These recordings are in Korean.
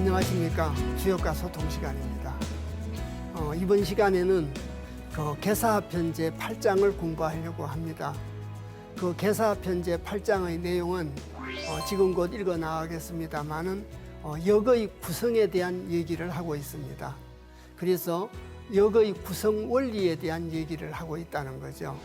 안녕하십니까. 주역과 소통 시간입니다. 이번 시간에는 그 개사편제 8장을 공부하려고 합니다. 그 개사편제 8장의 내용은 지금 곧 읽어 나가겠습니다만은 역의 구성에 대한 얘기를 하고 있습니다. 그래서 역의 구성 원리에 대한 얘기를 하고 있다는 거죠.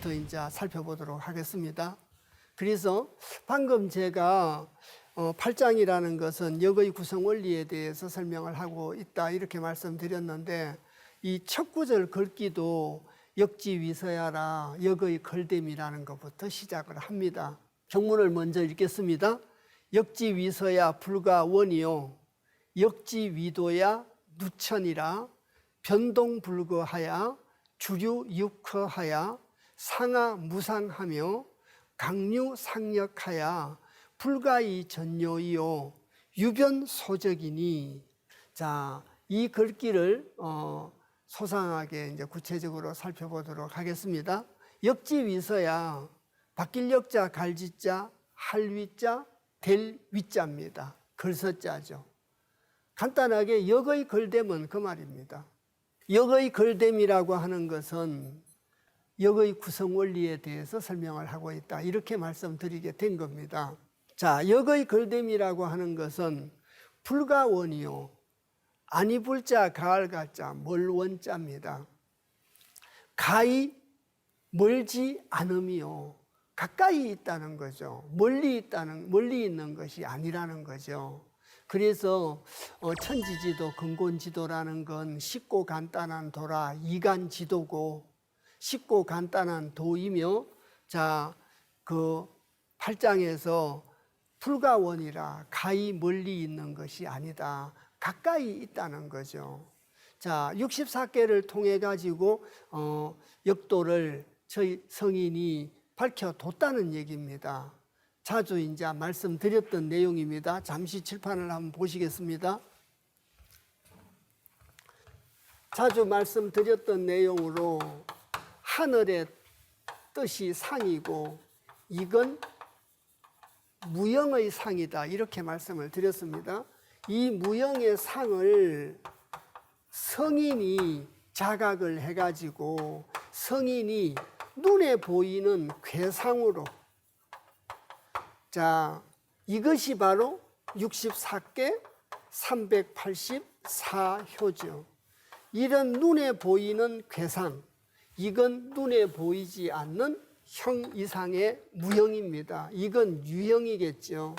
더 이제 살펴보도록 하겠습니다. 그래서 방금 제가 8장이라는 것은 역의 구성 원리에 대해서 설명을 하고 있다 이렇게 말씀드렸는데, 이 첫 구절 글귀도 역지위서야라 역의 걸됨이라는 것부터 시작을 합니다. 경문을 먼저 읽겠습니다. 역지위서야 불가 원이요 역지위도야 누천이라 변동불거하야 주류육허하야 상하 무상하며 강류상력하야 불가이 전요이요 유변소적이니. 자, 이 글귀를 소상하게 이제 구체적으로 살펴보도록 하겠습니다. 역지위서야 바뀔 역자 갈지자 할위자 될 위자입니다. 걸서자죠. 간단하게 역의 걸됨은 그 말입니다. 역의 걸됨이라고 하는 것은 역의 구성 원리에 대해서 설명을 하고 있다 이렇게 말씀드리게 된 겁니다. 자, 역의 걸됨이라고 하는 것은 불가원이요 아니불자 가을가자 멀원자입니다. 가히 멀지 않음이요 가까이 있다는 거죠. 멀리 있는 것이 아니라는 거죠. 그래서 천지지도 근본지도라는 건 쉽고 간단한 도라 이간지도고 쉽고 간단한 도이며, 자, 그 8장에서 불가원이라 가히 멀리 있는 것이 아니다. 가까이 있다는 거죠. 자, 64개를 통해 가지고 역도를 저희 성인이 밝혀뒀다는 얘기입니다. 자주 이제 말씀드렸던 내용입니다. 잠시 칠판을 한번 보시겠습니다. 자주 말씀드렸던 내용으로 하늘의 뜻이 상이고 이건 무형의 상이다 이렇게 말씀을 드렸습니다. 이 무형의 상을 성인이 자각을 해가지고 성인이 눈에 보이는 괴상으로, 자, 이것이 바로 64개 384효죠. 이런 눈에 보이는 괴상, 이건 눈에 보이지 않는 형 이상의 무형입니다. 이건 유형이겠죠.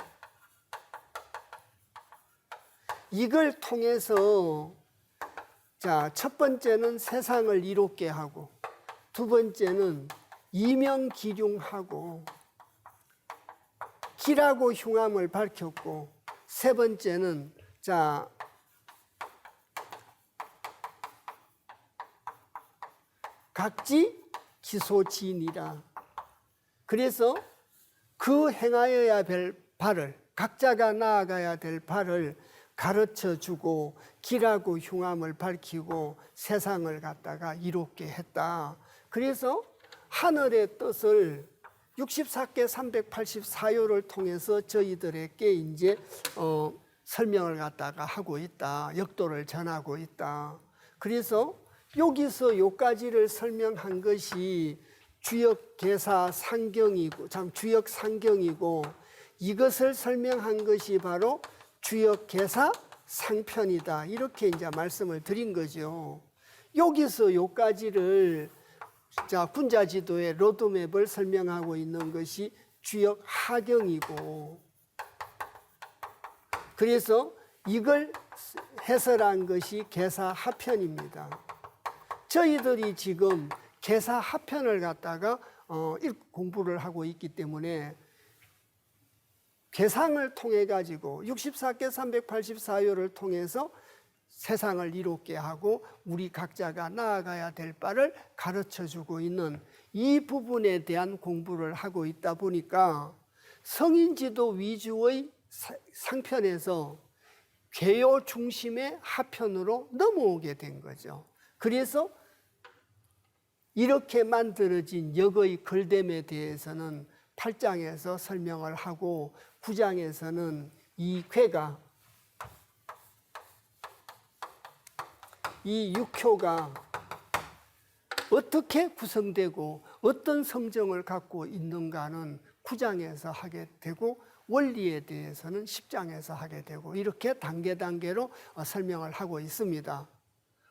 이걸 통해서, 자, 첫 번째는 세상을 이롭게 하고, 두 번째는 이명기륭하고 기라고 흉함을 밝혔고, 세 번째는, 자, 각지 기소지니라. 그래서 그 행하여야 될 바를, 각자가 나아가야 될 바를 가르쳐주고 기라고 흉함을 밝히고 세상을 갖다가 이롭게 했다. 그래서 하늘의 뜻을 64개 384요를 통해서 저희들에게 이제 설명을 갖다가 하고 있다. 역도를 전하고 있다. 그래서 여기서 요까지를 설명한 것이 주역 계사 상경이고 주역 상경이고 이것을 설명한 것이 바로 주역 계사 상편이다. 이렇게 이제 말씀을 드린 거죠. 여기서 요까지를 군자지도의 로드맵을 설명하고 있는 것이 주역 하경이고 그래서 이걸 해설한 것이 계사 하편입니다. 저희들이 지금 계사 하편을 갖다가 공부를 하고 있기 때문에 계상을 통해 가지고 64개 384요를 통해서 세상을 이롭게 하고 우리 각자가 나아가야 될 바를 가르쳐주고 있는 이 부분에 대한 공부를 하고 있다 보니까 성인지도 위주의 상편에서 개요 중심의 하편으로 넘어오게 된 거죠. 그래서 이렇게 만들어진 역의 글됨에 대해서는 8장에서 설명을 하고 9장에서는 이 괴가 이 육효가 어떻게 구성되고 어떤 성정을 갖고 있는가는 9장에서 하게 되고 원리에 대해서는 10장에서 하게 되고 이렇게 단계로 설명을 하고 있습니다.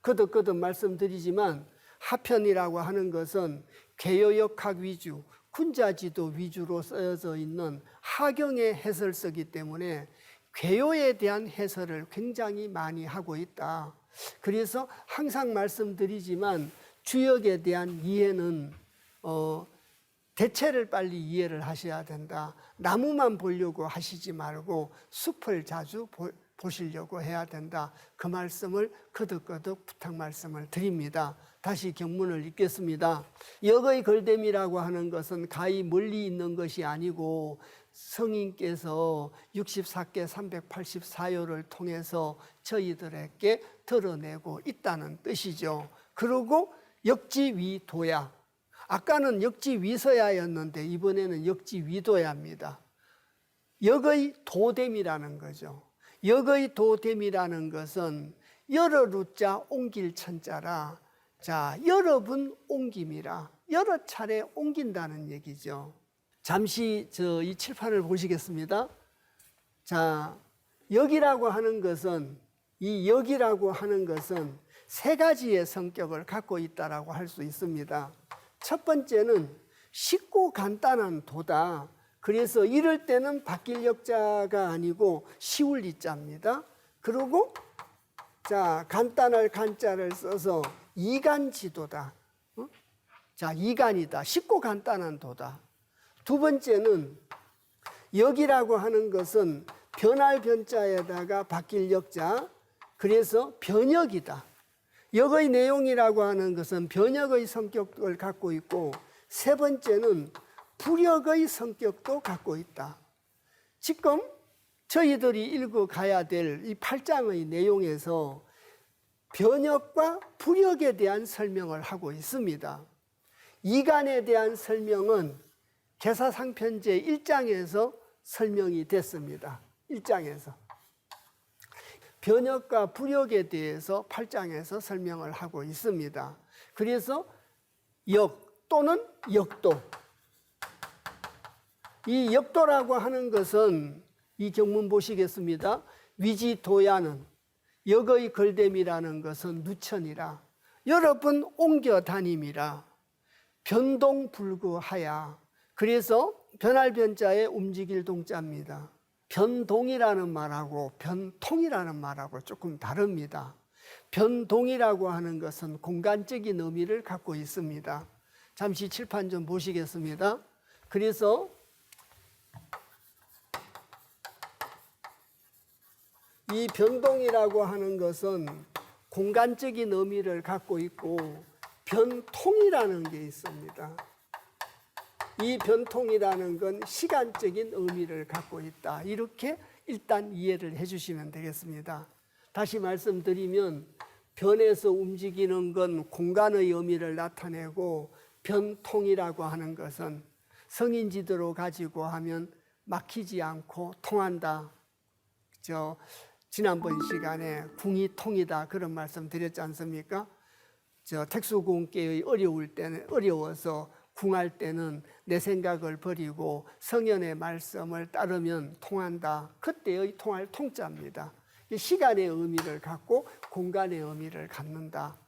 거듭 말씀드리지만 하편이라고 하는 것은 개요역학 위주, 군자지도 위주로 쓰여져 있는 하경의 해설서이기 때문에 개요에 대한 해설을 굉장히 많이 하고 있다. 그래서 항상 말씀드리지만 주역에 대한 이해는 대체를 빨리 이해를 하셔야 된다. 나무만 보려고 하시지 말고 숲을 자주 보시려고 해야 된다. 그 말씀을 거듭 부탁 말씀을 드립니다. 다시 경문을 읽겠습니다. 역의 글됨이라고 하는 것은 가히 멀리 있는 것이 아니고 성인께서 64개 384요를 통해서 저희들에게 드러내고 있다는 뜻이죠. 그리고 역지위도야. 아까는 역지위서야였는데 이번에는 역지위도야입니다. 역의 도됨이라는 거죠. 역의 도됨이라는 것은 여러 루자 옮길 천자라. 여러 분 옮김이라. 여러 차례 옮긴다는 얘기죠. 잠시 이 칠판을 보시겠습니다. 역이라고 하는 것은 이 역이라고 하는 것은 세 가지의 성격을 갖고 있다라고 할 수 있습니다. 첫 번째는 쉽고 간단한 도다. 그래서 이럴 때는 바뀔 역자가 아니고 쉬울 이자입니다. 그리고 간단할 간자를 써서 이간지도다. 이간이다. 쉽고 간단한 도다. 두 번째는 역이라고 하는 것은 변할 변자에다가 바뀔 역자. 그래서 변역이다. 역의 내용이라고 하는 것은 변역의 성격을 갖고 있고 세 번째는 불역의 성격도 갖고 있다. 지금 저희들이 읽어가야 될 이 8장의 내용에서 변역과 불역에 대한 설명을 하고 있습니다. 이간에 대한 설명은 계사상편제 1장에서 설명이 됐습니다. 1장에서. 변역과 불역에 대해서 8장에서 설명을 하고 있습니다. 그래서 역 또는 역도. 이 역도라고 하는 것은 이 경문 보시겠습니다. 위지도야는 역의 글됨이라는 것은 누천이라. 여러 번 옮겨 다님이라. 변동불구하야. 그래서 변할 변자에 움직일 동자입니다. 변동이라는 말하고 변통이라는 말하고 조금 다릅니다. 변동이라고 하는 것은 공간적인 의미를 갖고 있습니다. 잠시 칠판 좀 보시겠습니다. 그래서 이 변동이라고 하는 것은 공간적인 의미를 갖고 있고 변통이라는 게 있습니다. 이 변통이라는 건 시간적인 의미를 갖고 있다. 이렇게 일단 이해를 해주시면 되겠습니다. 다시 말씀드리면 변해서 움직이는 건 공간의 의미를 나타내고 변통이라고 하는 것은 성인지도로 가지고 하면 막히지 않고 통한다. 지난번 시간에 궁이 통이다 그런 말씀 드렸지 않습니까? 택수궁계의 어려워서 궁할 때는 내 생각을 버리고 성현의 말씀을 따르면 통한다. 그때의 통할 통자입니다. 시간의 의미를 갖고 공간의 의미를 갖는다.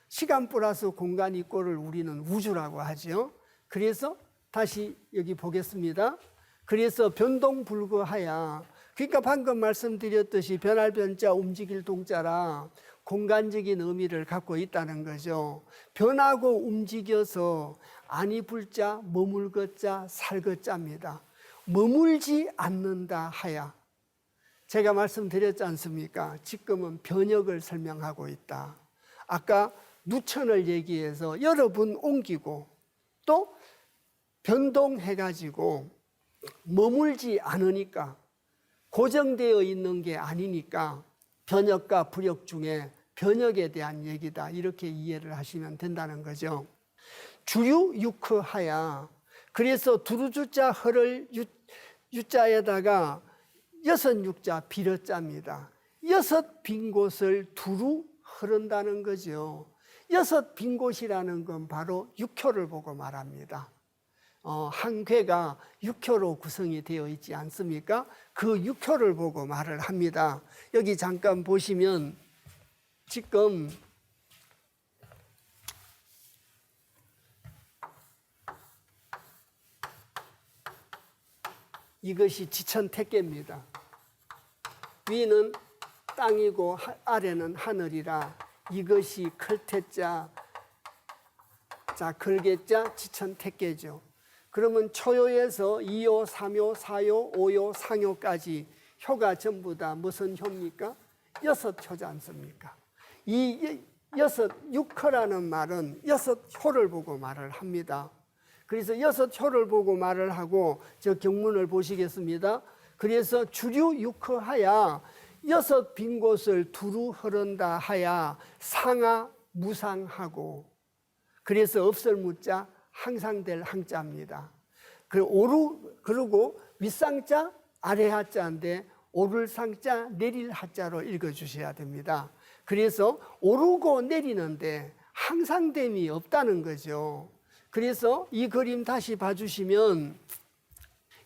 시간 플러스 공간 이꼴을 우리는 우주라고 하죠. 그래서 다시 여기 보겠습니다. 그래서 변동불거하야, 그러니까 방금 말씀드렸듯이 변할 변자 움직일 동자라 공간적인 의미를 갖고 있다는 거죠. 변하고 움직여서 아니 불자, 머물거자, 살거자입니다. 머물지 않는다 하야. 제가 말씀드렸지 않습니까? 지금은 변역을 설명하고 있다. 아까 누천을 얘기해서 여러 번 옮기고 또 변동해가지고 머물지 않으니까 고정되어 있는 게 아니니까 변역과 불역 중에 변역에 대한 얘기다. 이렇게 이해를 하시면 된다는 거죠. 주유 육허하야. 그래서 두루주자 허를 유자에다가 여섯 육자 비러자입니다. 여섯 빈 곳을 두루 흐른다는 거죠. 여섯 빈 곳이라는 건 바로 육효를 보고 말합니다. 한 궤가 육효로 구성이 되어 있지 않습니까? 그 육효를 보고 말을 합니다. 여기 잠깐 보시면 지금 이것이 지천택계입니다. 위는 땅이고 아래는 하늘이라 이것이 클태자, 자 걸개자 지천택계죠. 그러면 초요에서 2요, 3요, 4요, 5요, 상요까지 효가 전부 다 무슨 효입니까? 여섯 효지 않습니까? 이 여섯 육효라는 말은 여섯 효를 보고 말을 합니다. 그래서 여섯 효를 보고 말을 하고 저 경문을 보시겠습니다. 그래서 주류 육허하야 여섯 빈 곳을 두루 흐른다 하야 상하 무상하고, 그래서 없을 무자 항상 될 항자입니다. 그리고 윗상자 아래 하자인데 오를 상자 내릴 하자로 읽어주셔야 됩니다. 그래서 오르고 내리는데 항상됨이 없다는 거죠. 그래서 이 그림 다시 봐주시면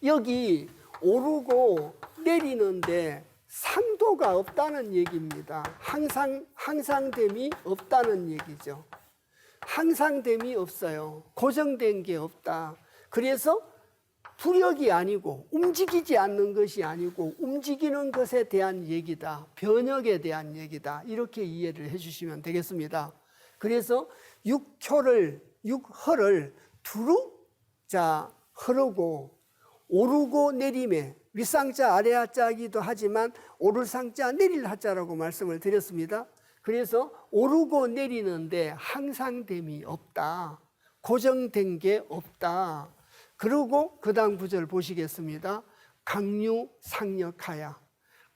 여기 오르고 내리는데 상도가 없다는 얘기입니다. 항상됨이 없다는 얘기죠. 항상됨이 없어요. 고정된 게 없다. 그래서 불역이 아니고 움직이지 않는 것이 아니고 움직이는 것에 대한 얘기다. 변역에 대한 얘기다. 이렇게 이해를 해주시면 되겠습니다. 그래서 육허를 두루 흐르고 오르고 내림에 윗상자 아래하자이기도 하지만 오를 상자 내릴 하자라고 말씀을 드렸습니다. 그래서 오르고 내리는데 항상됨이 없다. 고정된 게 없다. 그리고 그 다음 구절 보시겠습니다. 강유 상역하야.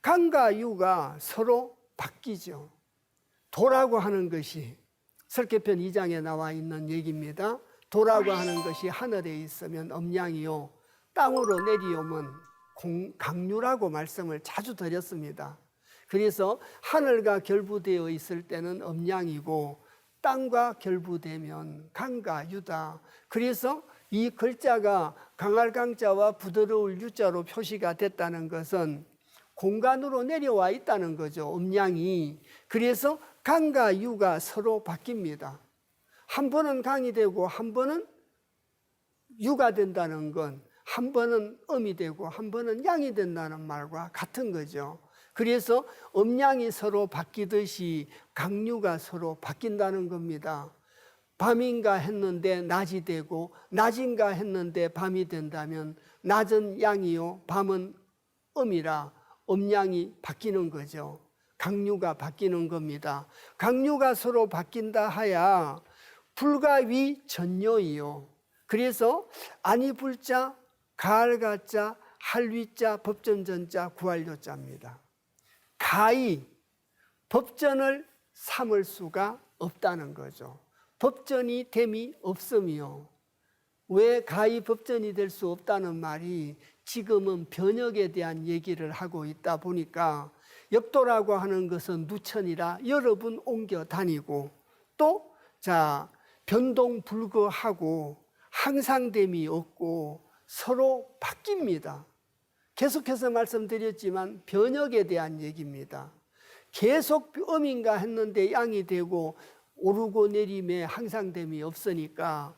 강과 유가 서로 바뀌죠. 도라고 하는 것이 설계편 2장에 나와 있는 얘기입니다. 도라고 하는 것이 하늘에 있으면 음양이요, 땅으로 내려오면 강유라고 말씀을 자주 드렸습니다. 그래서 하늘과 결부되어 있을 때는 음양이고 땅과 결부되면 강과 유다. 그래서 이 글자가 강할 강자와 부드러울 유자로 표시가 됐다는 것은 공간으로 내려와 있다는 거죠. 음양이. 그래서 강과 유가 서로 바뀝니다. 한 번은 강이 되고 한 번은 유가 된다는 건 한 번은 음이 되고 한 번은 양이 된다는 말과 같은 거죠. 그래서 음양이 서로 바뀌듯이 강유가 서로 바뀐다는 겁니다. 밤인가 했는데 낮이 되고 낮인가 했는데 밤이 된다면 낮은 양이요 밤은 음이라 음양이 바뀌는 거죠. 강유가 바뀌는 겁니다. 강유가 서로 바뀐다 하야 불과 위 전요이요. 그래서 아니 불자, 가을가자, 할위자, 법전전자, 구할요자입니다. 가히 법전을 삼을 수가 없다는 거죠. 법전이 됨이 없음이요. 왜 가히 법전이 될 수 없다는 말이 지금은 변역에 대한 얘기를 하고 있다 보니까 역도라고 하는 것은 누천이라 여러 번 옮겨 다니고 또 변동불거하고 항상됨이 없고 서로 바뀝니다. 계속해서 말씀드렸지만 변역에 대한 얘기입니다. 계속 음인가 했는데 양이 되고 오르고 내림에 항상됨이 없으니까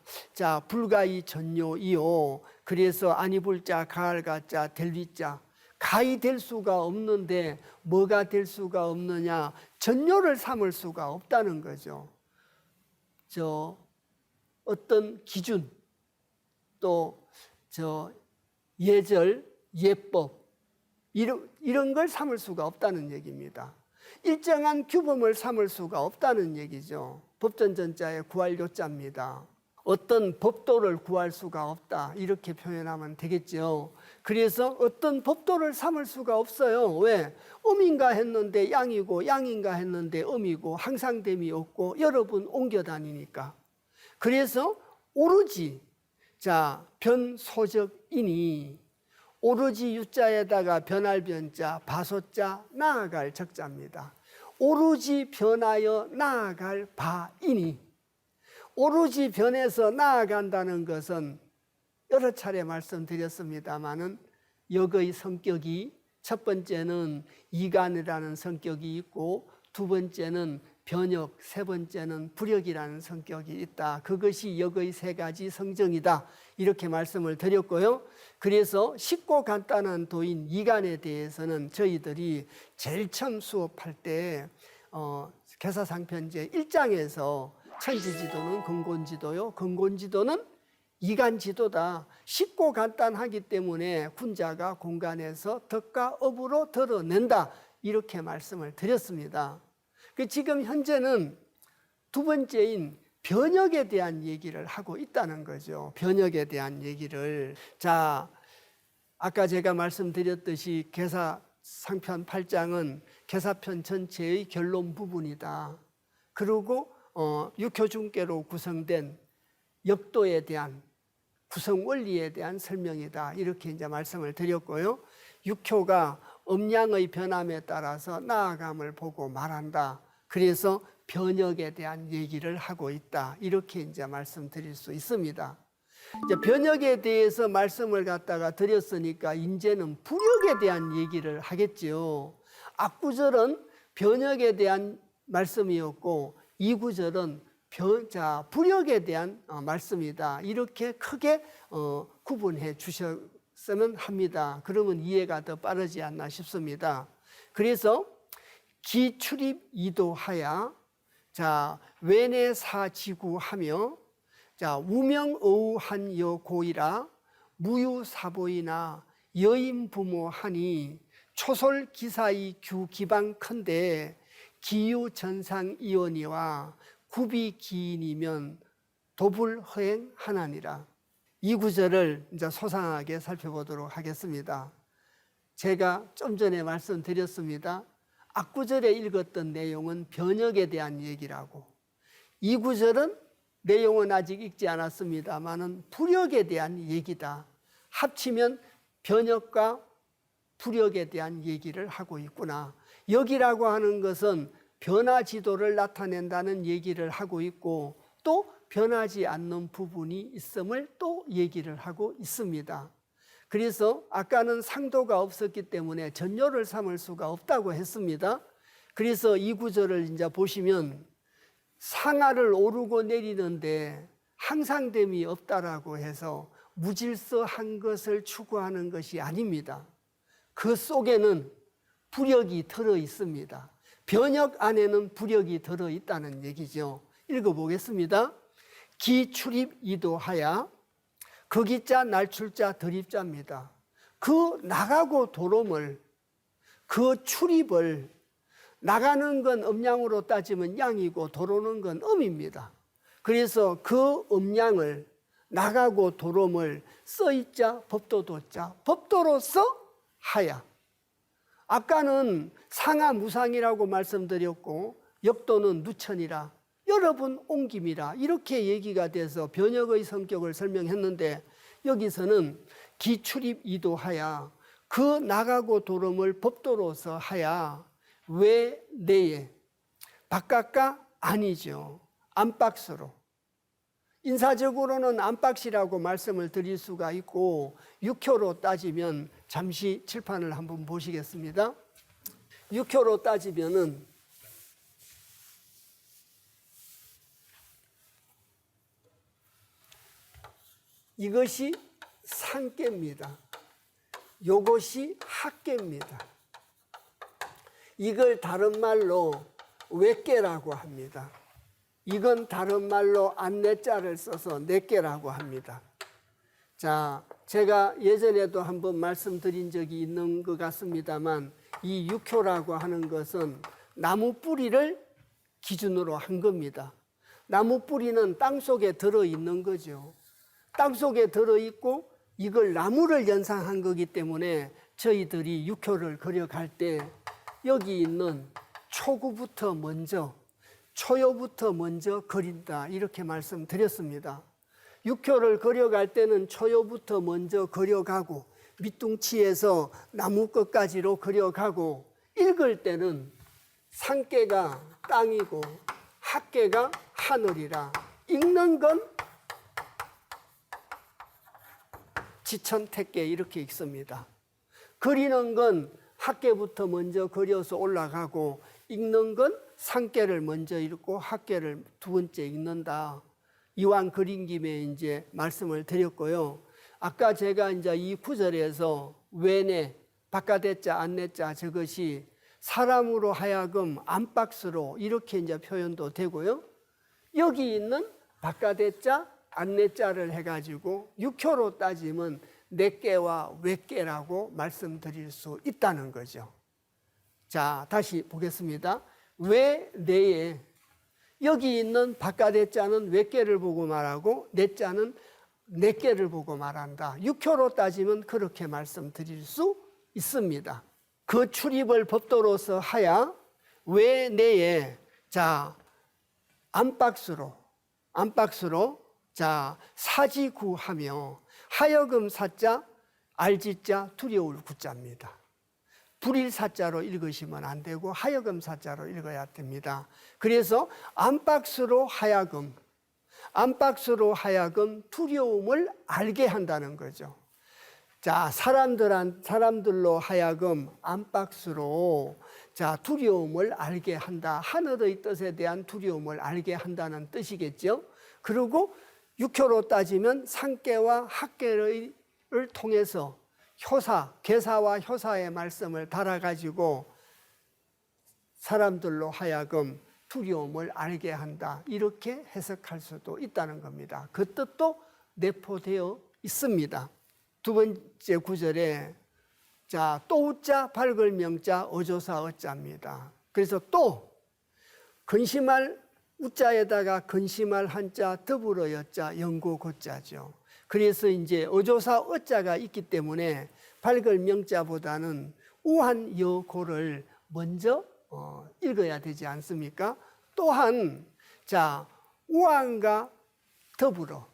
불가이 전뇨이요. 그래서 아니불자 가을가자 델위자 가히 될 수가 없는데 뭐가 될 수가 없느냐, 전뇨를 삼을 수가 없다는 거죠. 어떤 기준 또 예절 예법 이런 걸 삼을 수가 없다는 얘기입니다. 일정한 규범을 삼을 수가 없다는 얘기죠. 법전전자의 구할 요자입니다. 어떤 법도를 구할 수가 없다 이렇게 표현하면 되겠죠. 그래서 어떤 법도를 삼을 수가 없어요. 왜? 음인가 했는데 양이고 양인가 했는데 음이고 항상됨이 없고 여러 번 옮겨 다니니까. 그래서 오로지 변소적이니 오로지 유자에다가 변할 변자, 바소자, 나아갈 적자입니다. 오로지 변하여 나아갈 바이니, 오로지 변해서 나아간다는 것은 여러 차례 말씀드렸습니다마는 역의 성격이 첫 번째는 이간이라는 성격이 있고 두 번째는 변역, 세 번째는 불역이라는 성격이 있다. 그것이 역의 세 가지 성정이다. 이렇게 말씀을 드렸고요. 그래서 쉽고 간단한 도인 이간에 대해서는 저희들이 제일 처음 수업할 때 개사상편제 1장에서 천지지도는 근본지도요. 근본지도는 이간지도다. 쉽고 간단하기 때문에 군자가 공간에서 덕과 업으로 드러낸다. 이렇게 말씀을 드렸습니다. 지금 현재는 두 번째인 변역에 대한 얘기를 하고 있다는 거죠. 변역에 대한 얘기를. 아까 제가 말씀드렸듯이 개사상편 8장은 개사편 전체의 결론 부분이다. 그리고 육효중계로 구성된 역도에 대한 구성 원리에 대한 설명이다. 이렇게 이제 말씀을 드렸고요. 육효가 음양의 변함에 따라서 나아감을 보고 말한다. 그래서 변역에 대한 얘기를 하고 있다. 이렇게 이제 말씀드릴 수 있습니다. 이제 변역에 대해서 말씀을 갖다가 드렸으니까 이제는 불역에 대한 얘기를 하겠지요. 앞구절은 변역에 대한 말씀이었고 이 구절은 불역에 대한 말씀이다. 이렇게 크게 구분해 주셨으면 합니다. 그러면 이해가 더 빠르지 않나 싶습니다. 그래서 기출입 이도하야 외내사지구하며 우명어우한 여고이라 무유사보이나 여인부모하니 초솔기사의 규기방컨대 기유전상이원이와 구비기인이면 도불허행하나니라. 이 구절을 이제 소상하게 살펴보도록 하겠습니다. 제가 좀 전에 말씀드렸습니다. 앞구절에 읽었던 내용은 변역에 대한 얘기라고, 이 구절은 내용은 아직 읽지 않았습니다만은 불역에 대한 얘기다. 합치면 변역과 불역에 대한 얘기를 하고 있구나. 역이라고 하는 것은 변화지도를 나타낸다는 얘기를 하고 있고 또 변하지 않는 부분이 있음을 또 얘기를 하고 있습니다. 그래서 아까는 상도가 없었기 때문에 전뇨를 삼을 수가 없다고 했습니다. 그래서 이 구절을 이제 보시면 상하를 오르고 내리는데 항상됨이 없다라고 해서 무질서한 것을 추구하는 것이 아닙니다. 그 속에는 불역이 들어 있습니다. 변역 안에는 불역이 들어 있다는 얘기죠. 읽어보겠습니다. 기출입 이도하야, 그 기자 날출자 들입자입니다. 그 나가고 도롬을, 그 출입을, 나가는 건 음양으로 따지면 양이고 도로는 건 음입니다. 그래서 그 음양을, 나가고 도롬을 써있자 법도도자, 법도로서 하야. 아까는 상하 무상이라고 말씀드렸고 역도는 누천이라 여러 번 옮김이라 이렇게 얘기가 돼서 변역의 성격을 설명했는데, 여기서는 기출입 이도하야 그 나가고 도름을 법도로서 하야 왜 내에 바깥가 아니죠. 안팎으로. 인사적으로는 안팎이라고 말씀을 드릴 수가 있고, 육효로 따지면 잠시 칠판을 한번 보시겠습니다. 육효로 따지면은 이것이 상계입니다. 요것이 학계입니다. 이걸 다른 말로 외계라고 합니다. 이건 다른 말로 안내자를 써서 내계라고 합니다. 자, 제가 예전에도 한번 말씀드린 적이 있는 것 같습니다만, 이 육효라고 하는 것은 나무 뿌리를 기준으로 한 겁니다. 나무 뿌리는 땅 속에 들어있는 거죠. 땅 속에 들어있고 이걸 나무를 연상한 거기 때문에 저희들이 육효를 그려갈 때 여기 있는 초구부터 먼저, 초요부터 먼저 그린다, 이렇게 말씀드렸습니다. 육효를 그려갈 때는 초요부터 먼저 그려가고 밑둥치에서 나무 끝까지로 그려가고, 읽을 때는 상계가 땅이고 학계가 하늘이라 읽는 건 지천택계 이렇게 읽습니다. 그리는 건 학계부터 먼저 그려서 올라가고, 읽는 건 상계를 먼저 읽고 학계를 두 번째 읽는다. 이왕 그린 김에 이제 말씀을 드렸고요. 아까 제가 이제 이 구절에서 외내 바깥의 자 안내 자, 저것이 사람으로 하여금 안팎으로 이렇게 이제 표현도 되고요. 여기 있는 바깥의 자 안내 자를 해가지고 육효로 따지면 내계와 외계라고 말씀드릴 수 있다는 거죠. 자, 다시 보겠습니다. 왜 내에, 여기 있는 바깥의 자는 외계를 보고 말하고 내 자는 내계를 보고 말한다. 육효로 따지면 그렇게 말씀드릴 수 있습니다. 그 출입을 법도로서 하야 왜 내에, 자, 안팎으로 자, 사지구하며, 하여금 사자 알지자 두려울 구자입니다. 불일 사자로 읽으시면 안 되고 하여금 사자로 읽어야 됩니다. 그래서 안팎으로 하여금 두려움을 알게 한다는 거죠. 자, 사람들로 하여금 안팎으로, 자, 두려움을 알게 한다. 하늘의 뜻에 대한 두려움을 알게 한다는 뜻이겠죠. 그리고 육효로 따지면 상계와 학계를 통해서 효사, 계사와 효사의 말씀을 달아가지고 사람들로 하여금 두려움을 알게 한다. 이렇게 해석할 수도 있다는 겁니다. 그 뜻도 내포되어 있습니다. 두 번째 구절에, 자, 또우자 밝을 명자 어조사 어자입니다. 그래서 또 근심할 우자에다가 근심할 한자 더불어 여자 영고 고자죠. 그래서 이제 어조사 어자가 있기 때문에 밝을 명자보다는 우한 여고를 먼저 읽어야 되지 않습니까? 또한, 자, 우한과 더불어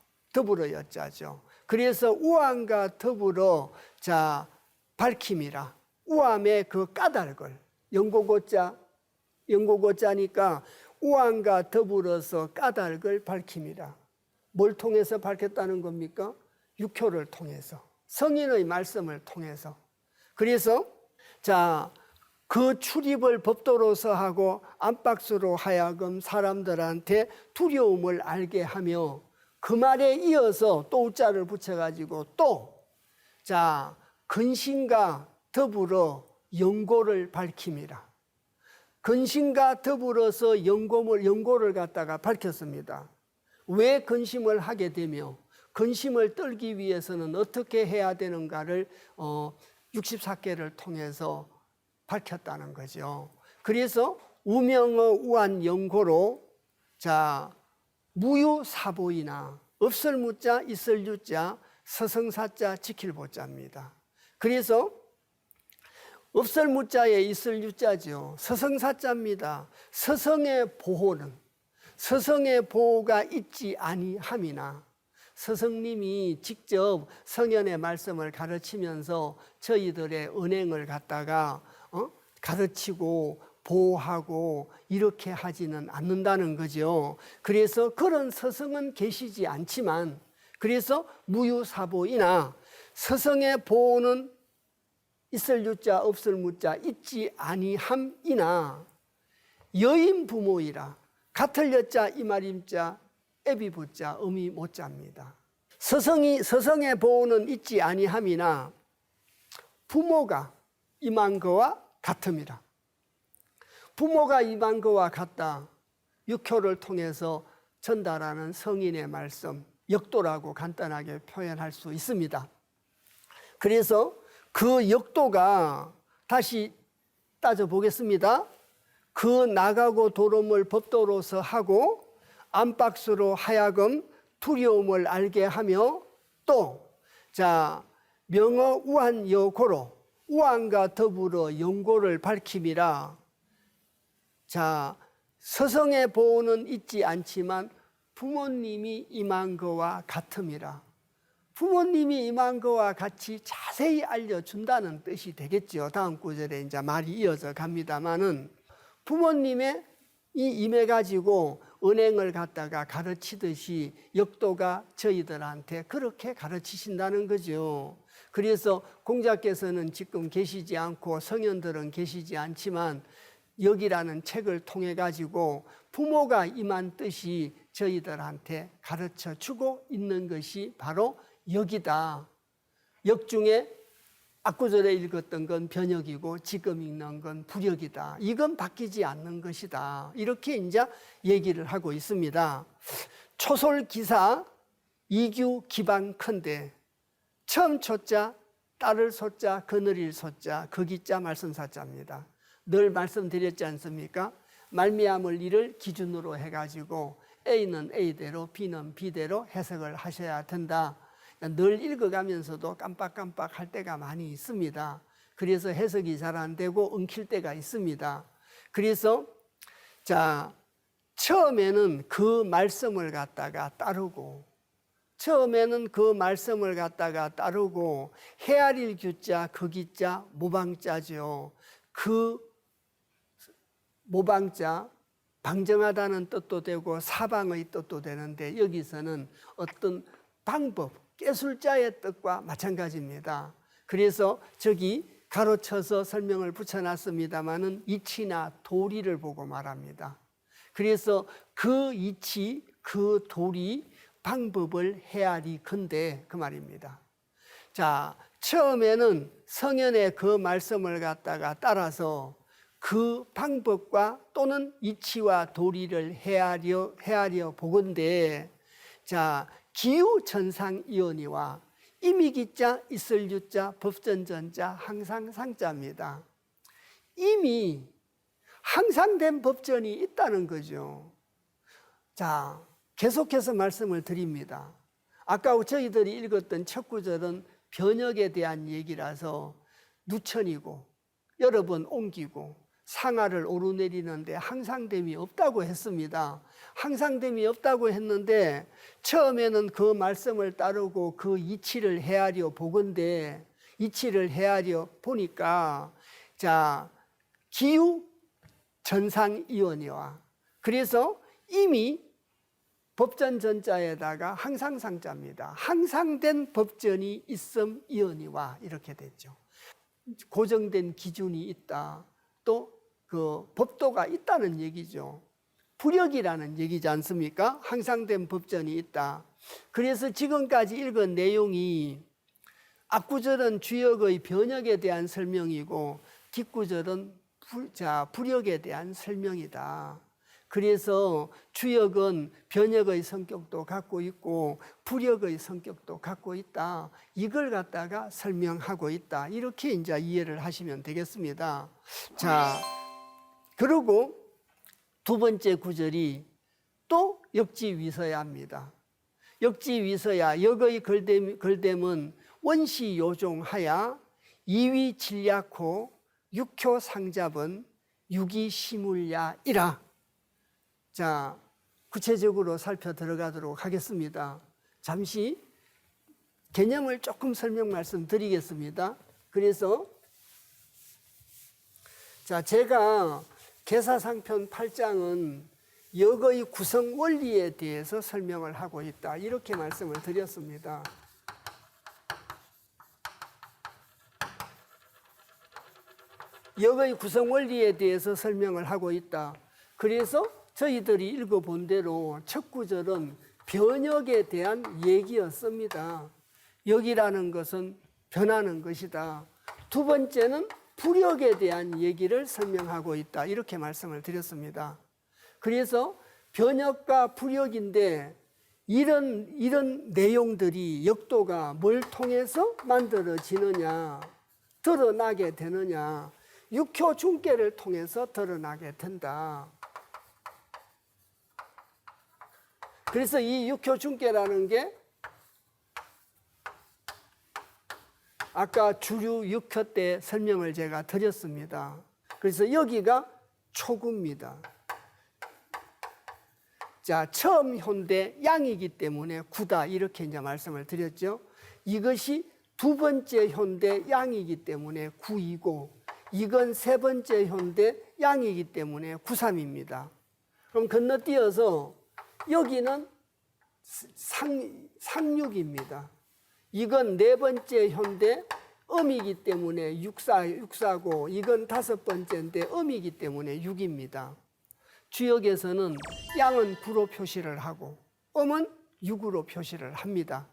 여자죠. 그래서 우함과 더불어, 자, 밝힘이라, 우함의 그 까닭을, 영고고자니까 우함과 더불어서 까닭을 밝힘이라. 뭘 통해서 밝혔다는 겁니까? 육효를 통해서, 성인의 말씀을 통해서. 그래서 자, 그 출입을 법도로서 하고 안팎으로 하여금 사람들한테 두려움을 알게 하며, 그 말에 이어서 또 우자를 붙여가지고 또, 자, 근심과 더불어 영고를 밝힘이라. 근심과 더불어서 영고를 갖다가 밝혔습니다. 왜 근심을 하게 되며 근심을 떨기 위해서는 어떻게 해야 되는가를 64개를 통해서 밝혔다는 거죠. 그래서 우명어 우한 영고로, 자, 무유사보이나 없을 무자 있을 유자 서성사자 지킬 보자입니다. 그래서 없을 무자에 있을 유자죠. 서성사자입니다. 서성의 보호는, 서성의 보호가 있지 아니함이나, 스승님이 직접 성현의 말씀을 가르치면서 저희들의 은행을 갖다가 가르치고 보호하고 이렇게 하지는 않는다는 거죠. 그래서 그런 스승은 계시지 않지만, 그래서 무유사보이나 스승의 보호는 있을 유자 없을 무자 있지 아니함이나 여인 부모이라 같을 여자 이말임자 애비부자 음이 못자입니다. 스승의 보호는 있지 아니함이나 부모가 임한 거와 같음이라. 부모가 임한 거와 같다. 육효를 통해서 전달하는 성인의 말씀, 역도라고 간단하게 표현할 수 있습니다. 그래서 그 역도가 다시 따져보겠습니다. 그 나가고 도름을 법도로서 하고 안팎으로 하여금 두려움을 알게 하며 또 명어 우한 여고로 우한과 더불어 영고를 밝힘이라. 서성의 보호는 있지 않지만 부모님이 임한 거와 같음이라. 부모님이 임한 거와 같이 자세히 알려준다는 뜻이 되겠죠. 다음 구절에 이제 말이 이어져 갑니다만은 부모님의 이 임해가지고 은행을 갖다가 가르치듯이 역도가 저희들한테 그렇게 가르치신다는 거죠. 그래서 공자께서는 지금 계시지 않고 성현들은 계시지 않지만 역이라는 책을 통해 가지고 부모가 임한 뜻이 저희들한테 가르쳐 주고 있는 것이 바로 역이다. 역 중에 앞구절에 읽었던 건 변역이고 지금 읽는 건 불역이다. 이건 바뀌지 않는 것이다. 이렇게 이제 얘기를 하고 있습니다. 초솔기사 이규 기방컨대 처음 초자 따를 소자 그늘일 소자 거기자 말씀사자입니다. 늘 말씀드렸지 않습니까? 말미암을 일을 기준으로 해가지고 A는 A대로 B는 B대로 해석을 하셔야 된다. 늘 읽어가면서도 깜빡깜빡 할 때가 많이 있습니다. 그래서 해석이 잘 안 되고 엉킬 때가 있습니다. 그래서 처음에는 그 말씀을 갖다가 따르고 헤아릴 규자 거기자 모방자죠. 그 모방자 방정하다는 뜻도 되고 사방의 뜻도 되는데 여기서는 어떤 방법 깨술자의 뜻과 마찬가지입니다. 그래서 저기 가로쳐서 설명을 붙여놨습니다마는 이치나 도리를 보고 말합니다. 그래서 그 이치, 그 도리, 방법을 헤아리건대 그 말입니다. 처음에는 성현의 그 말씀을 갖다가 따라서 그 방법과 또는 이치와 도리를 헤아려 보건대 기유전상이언이와 이미기자 있을 유자 법전전자 항상 상자입니다. 이미 항상된 법전이 있다는 거죠. 계속해서 말씀을 드립니다. 아까 저희들이 읽었던 첫 구절은 변역에 대한 얘기라서 누천이고 여러 번 옮기고 상하를 오르내리는데 항상됨이 없다고 했습니다. 항상됨이 없다고 했는데 처음에는 그 말씀을 따르고 그 이치를 헤아려 보건대 이치를 헤아려 보니까 기유 전상이언이와 그래서 이미 법전 전자에다가 항상상자입니다. 항상된 법전이 있음 이언이와 이렇게 됐죠. 고정된 기준이 있다. 또 그 법도가 있다는 얘기죠. 불역이라는 얘기지 않습니까? 항상된 법전이 있다. 그래서 지금까지 읽은 내용이 앞구절은 주역의 변역에 대한 설명이고 뒷구절은 불역에 대한 설명이다. 그래서 주역은 변역의 성격도 갖고 있고 불역의 성격도 갖고 있다. 이걸 갖다가 설명하고 있다. 이렇게 이제 이해를 하시면 되겠습니다. 그리고 두 번째 구절이 또 역지위서야입니다. 역지위서야 역의 걸됨은 원시요종하야 이위질약호 육효상잡은 유기시물야이라. 구체적으로 살펴 들어가도록 하겠습니다. 잠시 개념을 조금 설명 말씀드리겠습니다. 그래서 자, 제가 계사상편 8장은 역의 구성 원리에 대해서 설명을 하고 있다, 이렇게 말씀을 드렸습니다. 역의 구성 원리에 대해서 설명을 하고 있다. 그래서 저희들이 읽어본 대로 첫 구절은 변역에 대한 얘기였습니다. 역이라는 것은 변하는 것이다. 두 번째는 불역에 대한 얘기를 설명하고 있다, 이렇게 말씀을 드렸습니다. 그래서 변역과 불역인데 이런 내용들이 역도가 뭘 통해서 만들어지느냐, 드러나게 되느냐, 육효 중계를 통해서 드러나게 된다. 그래서 이 육효 중계라는 게 아까 주류 육효 때 설명을 제가 드렸습니다. 그래서 여기가 초구입니다. 자, 처음 현대 양이기 때문에 구다, 이렇게 이제 말씀을 드렸죠. 이것이 두 번째 현대 양이기 때문에 구이고, 이건 세 번째 현대 양이기 때문에 구삼입니다. 그럼 건너뛰어서 여기는 상육입니다. 이건 네 번째 현대 음이기 때문에 육사고, 이건 다섯 번째인데 음이기 때문에 육입니다. 주역에서는 양은 구로 표시를 하고 음은 육으로 표시를 합니다.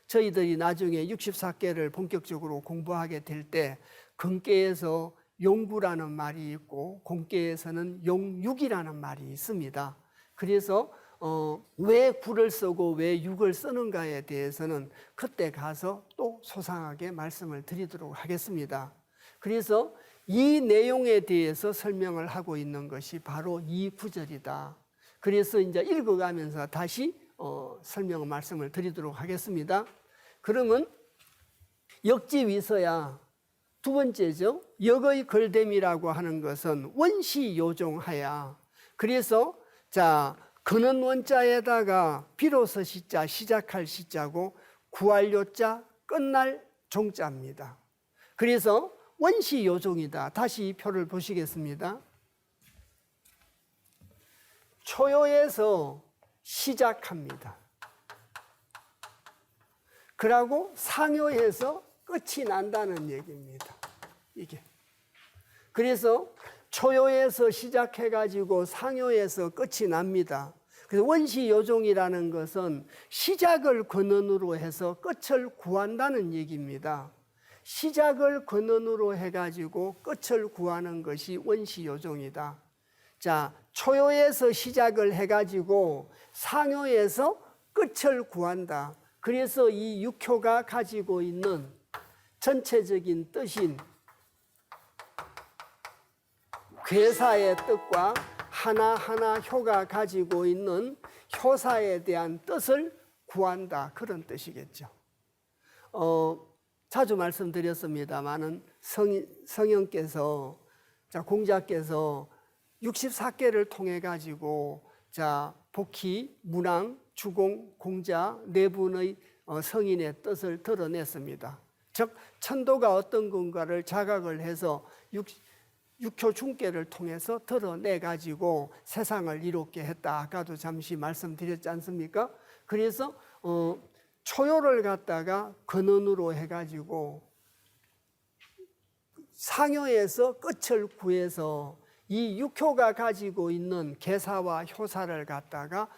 저희들이 나중에 64개를 본격적으로 공부하게 될 때 근계에서 용구라는 말이 있고 공계에서는 용육이라는 말이 있습니다. 그래서 왜 구를 쓰고 왜 육을 쓰는가에 대해서는 그때 가서 또 소상하게 말씀을 드리도록 하겠습니다. 그래서 이 내용에 대해서 설명을 하고 있는 것이 바로 이 구절이다. 그래서 이제 읽어가면서 다시 설명 말씀을 드리도록 하겠습니다. 그러면 역지위서야 두 번째죠. 역의 걸됨이라고 하는 것은 원시요종하야. 그래서 자, 근원 원자에다가 비로소 시자, 시작할 시자고 구할 요자, 끝날 종자입니다. 그래서 원시요종이다. 다시 이 표를 보시겠습니다. 초요에서 시작합니다. 그러고 상요에서 끝이 난다는 얘기입니다. 이게. 그래서 초요에서 시작해가지고 상요에서 끝이 납니다. 그래서 원시요종이라는 것은 시작을 근원으로 해서 끝을 구한다는 얘기입니다. 시작을 근원으로 해가지고 끝을 구하는 것이 원시요종이다. 자, 초요에서 시작을 해가지고 상요에서 끝을 구한다. 그래서 이 육효가 가지고 있는 전체적인 뜻인 괴사의 뜻과 하나하나 효가 가지고 있는 효사에 대한 뜻을 구한다, 그런 뜻이겠죠. 자주 말씀드렸습니다마는 성령께서, 공자께서 64개를 통해 가지고 복희, 문왕, 주공, 공자 네 분의 성인의 뜻을 드러냈습니다. 즉 천도가 어떤 건가를 자각을 해서 육효 중계를 통해서 드러내 가지고 세상을 이롭게 했다. 아까도 잠시 말씀드렸지 않습니까? 그래서 초요를 갖다가 근원으로 해가지고 상요에서 끝을 구해서 이 육효가 가지고 있는 계사와 효사를 갖다가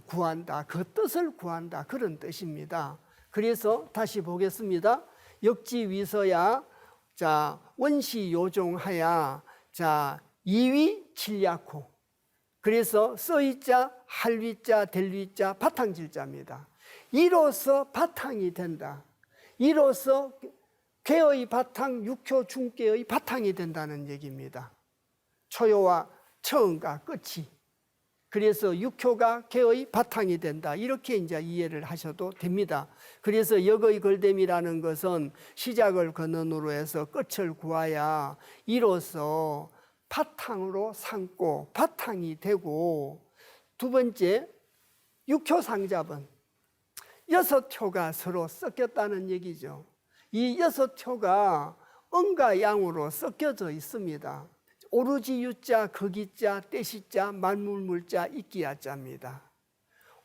구한다. 그 뜻을 구한다. 그런 뜻입니다. 그래서 다시 보겠습니다. 역지위서야, 원시요종하야, 이위 칠약호. 그래서 써이자, 할위자, 델위자, 바탕질자입니다. 이로써 바탕이 된다. 이로써 괴의 바탕, 육효 중계의 바탕이 된다는 얘기입니다. 초요와 처음과 끝이. 그래서 육효가 괴의 바탕이 된다. 이렇게 이제 이해를 하셔도 됩니다. 그래서 역의 걸됨이라는 것은 시작을 근원으로 해서 끝을 구하야 이로써 바탕으로 삼고 바탕이 되고, 두 번째, 육효상잡은 6효가 서로 섞였다는 얘기죠. 이 6효가 음과 양으로 섞여져 있습니다. 오르지 유자, 거기자, 떼시자, 만물물자, 이끼야자입니다.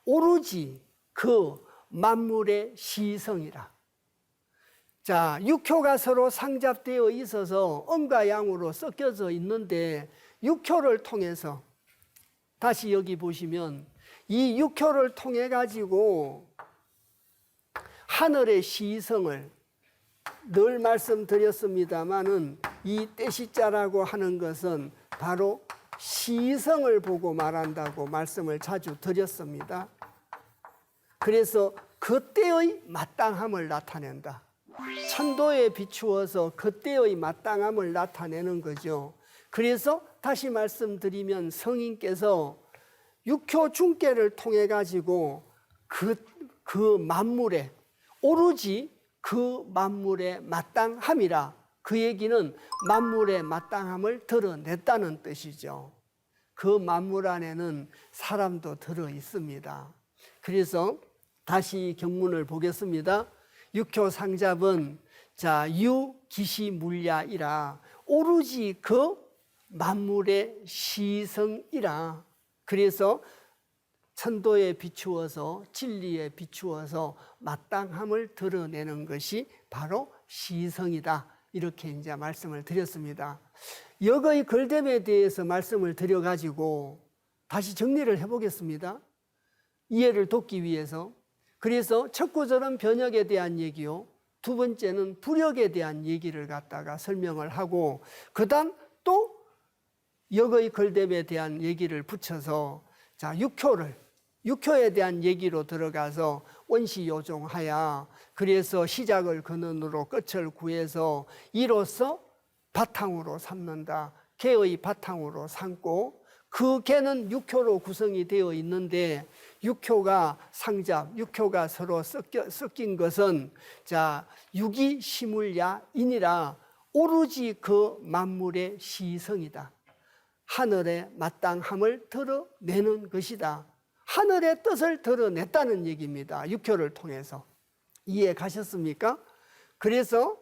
오르지 그 만물의 시성이라. 자, 육효가 서로 상잡되어 있어서 음과 양으로 섞여져 있는데 육효를 통해서 다시 여기 보시면 이 육효를 통해 가지고 하늘의 시성을 늘 말씀드렸습니다마는 이 떼시자라고 하는 것은 바로 시성을 보고 말한다고 말씀을 자주 드렸습니다. 그래서 그때의 마땅함을 나타낸다. 천도에 비추어서 그때의 마땅함을 나타내는 거죠. 그래서 다시 말씀드리면 성인께서 육효 중계를 통해 가지고 그 만물에 오로지 그 만물의 마땅함이라, 그 얘기는 만물의 마땅함을 드러냈다는 뜻이죠. 그 만물 안에는 사람도 들어 있습니다. 그래서 다시 경문을 보겠습니다. 육효상잡은 유기시물야이라, 오로지 그 만물의 시성이라. 그래서 천도에 비추어서 진리에 비추어서 마땅함을 드러내는 것이 바로 시성이다. 이렇게 이제 말씀을 드렸습니다. 역의 걸됨에 대해서 말씀을 드려가지고 다시 정리를 해보겠습니다. 이해를 돕기 위해서. 그래서 첫 구절은 변역에 대한 얘기요, 두 번째는 불역에 대한 얘기를 갖다가 설명을 하고, 그 다음 또 역의 걸됨에 대한 얘기를 붙여서 육효에 대한 얘기로 들어가서 원시요종하야, 그래서 시작을 근원으로 끝을 구해서 이로써 바탕으로 삼는다. 개의 바탕으로 삼고, 그 개는 육효로 구성이 되어 있는데 육효가 상잡, 육효가 서로 섞인 것은 유기시물야이니라, 오로지 그 만물의 시성이다. 하늘의 마땅함을 드러내는 것이다. 하늘의 뜻을 드러냈다는 얘기입니다. 육효를 통해서. 이해 가셨습니까? 그래서